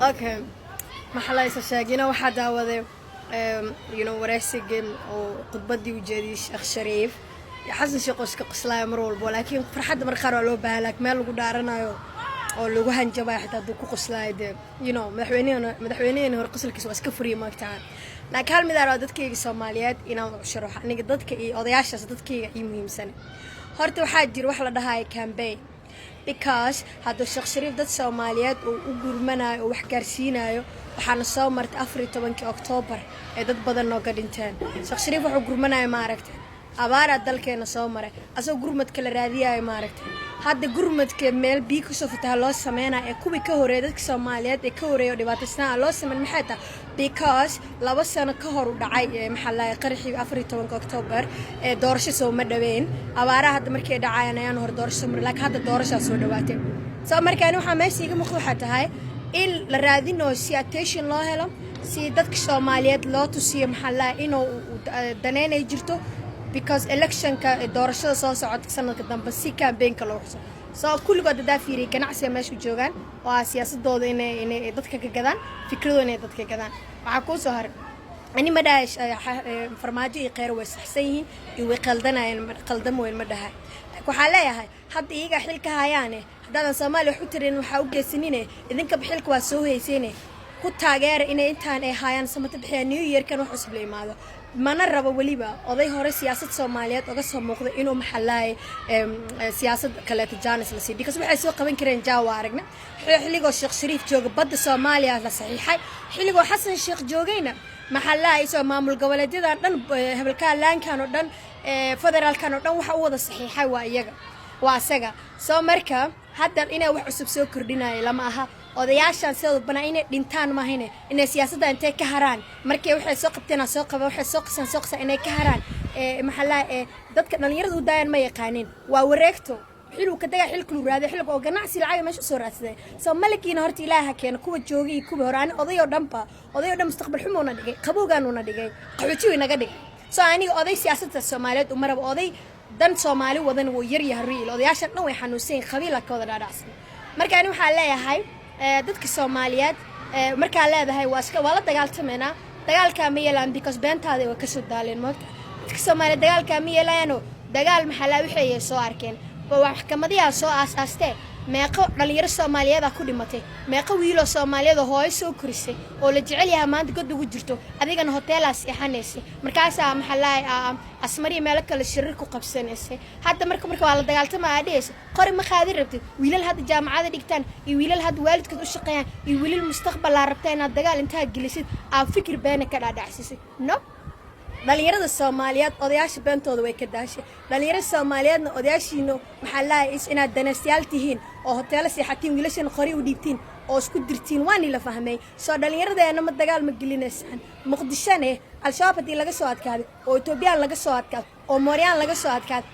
Okay, maxaa la sheegayna waxaa daawaday wareysigan oo khudbadii u jeediyay Sheekh Shariif xasan sheekh oo iska qoslaya mar walba laakiin farxadda mar qaar waa loo baahan laakiin meel lagu dhaaranayo oo lagu hanjabay xitaa dad ku qoslaayay madaxweynaha hor qosolkiisa waa iska furiyo maagtaa laakiin hal mid ah dadkayga Soomaaliyeed inaan u sharaxo aniga dadka iyo odayaashaas dadkayga ay muhiimsan horta waxaa jira wax la dhahayo campaign because hadda Sheekh Shariif dad Soomaaliyeed oo u gurmanayo oo wax gaarsiinayo waxaana soo martay 14 October ee dad badan oo ka dhinteen Sheekh Shariif wuxuu gurmanayo ma aragtay abaara dalkeena soo maray asoo gurmadka la raadiyayo ma aragtay hadda gurmadka meel biyo ka soo fataha loo sameeynaa ee kuwii ka horeeyay dadka Soomaaliyeed ee ka horeeyay dhibaataysan loo sameyn maxay tahay because 2 sano ka hor u dhacay maxallaha qarxii 14 October ee doorasho soo ma dhaweyn abaaraha hadda markay dhacayaan ayaan hor doorasho mar laakiin hadda doorasho soo dhawaatay soo markaan waxa meesha iga muuqdo waxa tahay in la raadino si attention loo helo si dadka Soomaaliyeed loo tusiyo maxallaha inuu daneynay jirto because election ka doorashada soo socota sanadka dambe si campaign ka loo xuso soo kulligood dad fiiri ganacsiga meesha joogan oo siyaasadooda inay dadka ka gadaan fikradooda inay dadka gadaan waxa ku soo haray ani ma dhaash farmaajo iyo qeyr way saxsan yihiin iyo way qaldan weyn ma dhahay waxa leeyahay hadda iyaga xilka hayaan haddaan Soomaaliya wax u tirin waxa u geesinine idinka xilka waa soo heyseen ku taageer inay intaan ay hayaan samata bixiyaan New Year kan wax cusub la imaado mana rabo waliba oday hore siyaasad Soomaaliyeed uga soo muuqdo inuu maxallaay siyaasad kale jaanis la siiyay because waxay soo qaban kareen jaawa aragna xilligo Sheekh Shariif jooga badda Soomaaliya la saxiixay xilligo Xasan Sheekh joogayna maxallaay soo maamul goboleedyada dhan hebelka laankan oo dhan federaalkan oo dhan waxa uu wada saxiixay waa iyaga waa asaga soo marka hadda inay wax cusub soo kordhinay lama aha odayaashan sidoo banaa inay dhintaan ma ahayne inay siyaasadda intee ka haraan markay waxay soo qabteen soo qaba waxay soo qasan inay ka haraan maxallaha dadka dhalinyaradu u daayaan ma yaqaanin waa wareegto xiluu ka tagaa xilku raadi xilku oo ganacsi lacag meesha soo raadsaday soo malakiina horta ilaaha keen kuwa joogay kuwa horaan odayo dhan mustaqbal xumo na dhigay qabowgaan una dhigay qaxootiga naga dhigay soo aniga oday siyaasadda Soomaaliyeed u maraba oday dan Soomaali wadan oo yar yahay riil odayaashan dhan way xanuunsan qabiil ka wada dhaadhacsan marka ani waxa leeyahay dadka Soomaaliyeed marka leedahay waa la dagaaltameena dagaalka ma yeelan because beentaada way ka soo daaleen moogta dadka Soomaaliyeed dagaalka ma yeelaano dagaal maxalla wixii soo arkeen wax kamadiya soo aasaastay meeqo dhalinyaro Soomaaliyeed ku dhimatay meeqo wiilo Soomaaliyeed hooyo soo korisay oo la jecel yahay maanta god ugu jirto adigana hoteelaas ixaneysay markaas maxallaha asmari meel kale shirir ku qabsanaysay hadda marka waa la dagaaltamaa adees qori ma qaadi rabtid wiilal hadda jaamacada dhigtaan iyo wiilal hadda waalidkood u shaqeeyaan iyo wiilal mustaqbal la rabtaan inaad dagaal inta gelisid fikir been ka dhaadhacsisay no dhalinyarada Soomaaliyeed odayaasha beentooda way ka daashay dhalinyarada Soomaaliyeedna odayaashiino maxallaha inaad danasyaal tihiin oo hoteelo seexatiin wiilashan qori u dhiibtiin oo isku dirtiin waan ila fahmay soo dhalinyaradeena ma dagaal ma gelinaysan muqdishane al-shabaab hadii laga soo adkaaday oo Itoobiya laga soo adkaaday oo Mooriyaan laga soo adkaaday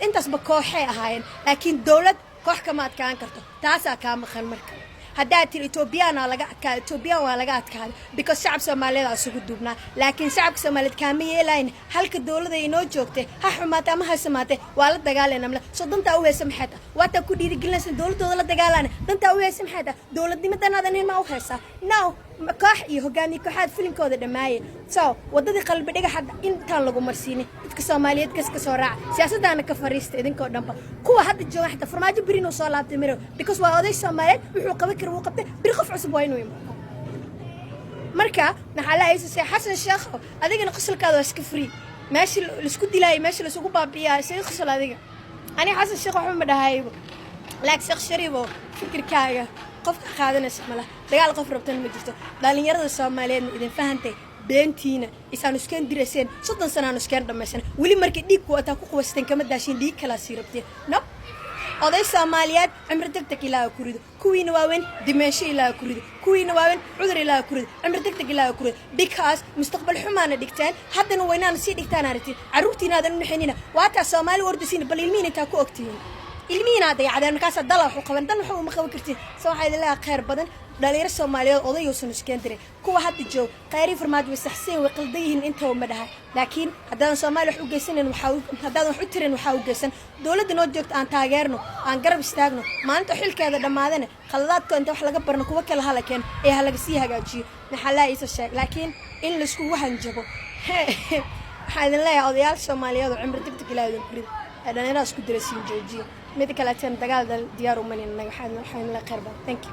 intaas ba kooxay ahaayeen laakiin dawlad koox kama adkaan karto taasaa ka maqan marka hadda Ethiopiana laga adkaa Ethiopia waa laga adkaa because shacab Soomaaliyeed asugu duubna laakiin shacabka Soomaaliyeed kaama yeelayn halka dawladda inoo joogtay ha xumaata ama ha samaatay waa la dagaalanamla soo danta u heesam xata waata ku dhiirigelinaysan dawladooda la dagaalan danta u heesam xata dawladnimadanadan ma u heesa no koox iyo hogaamiye kooxaad filinkooda dhamaayay soo wadadii qalbi dhiga hadda intaan lagu marsiinay dadka Soomaaliyeed ka soo raac siyaasadana ka fariistay idinkoo dhanba kuwa hadda jooga xataa farmaajo birino soo laabtay miro because waa oday Soomaaliyeed wuxuu qaban karaa wuu qabtay bir qof cusub waa inuu yimaado marka maxallaha Xasan Sheekh adigana qosolkaada waa iska free meeshii la isku dilay meeshii la isugu baabiyaa say qosol adiga ani Xasan Sheekh wuxuu ma dhahay laakiin Sheekh Shariif fikirkaaga qofka qaadanaysa mala dagaal qof rabtan ma jirto dhalinyarada Soomaaliyeed idin fahantay beentiina isaan iskan direyseen 30 sano aan iskan dhamaysan wali markii dhiig ku ata ku qowsteen kama daashin dhiig kala siirabtay no oday Soomaaliyeed cimri degdeg ilaa ku rido kuwiina waaweyn dimeesho ilaa ku rido kuwiina waaweyn cudur ilaa ku rido cimri degdeg ilaa ku rido because mustaqbal xumaana dhigtaan haddana waynaan si dhigtaan aragtid caruurtiina aadan u naxinina waata Soomaali wardisiin bal ilmiina ta ku ogtiin ilmihiina dayacdeen markaas dal wax u qaban dan wax uma qaban kartiin soo waxay leeyahay khayr badan dhalinyaro Soomaaliyeed odayoosan iskeen diray kuwa hadda joog khayri farmaad way saxseen way qaldayihiin inta ma dhahay laakiin haddaan Soomaali wax u geysanin haddaan wax u tirin waxa u geysan dawladda noo joogto aan taageerno aan garab istaagno maalinta xilkeeda dhamaadana qaladaadka inta wax laga barno kuwa kale halakeen ee halaga sii hagaajiyo maxaa la isa sheeg laakiin in la isku wahanjabo waxaan leeyahay odayaal Soomaaliyeed oo cimri degdeg ilaahay ku rid dhalinyaro isku diraysiin joojiyo mid kale tan dagaal diyaar u manina waxaan la khayr badan thank you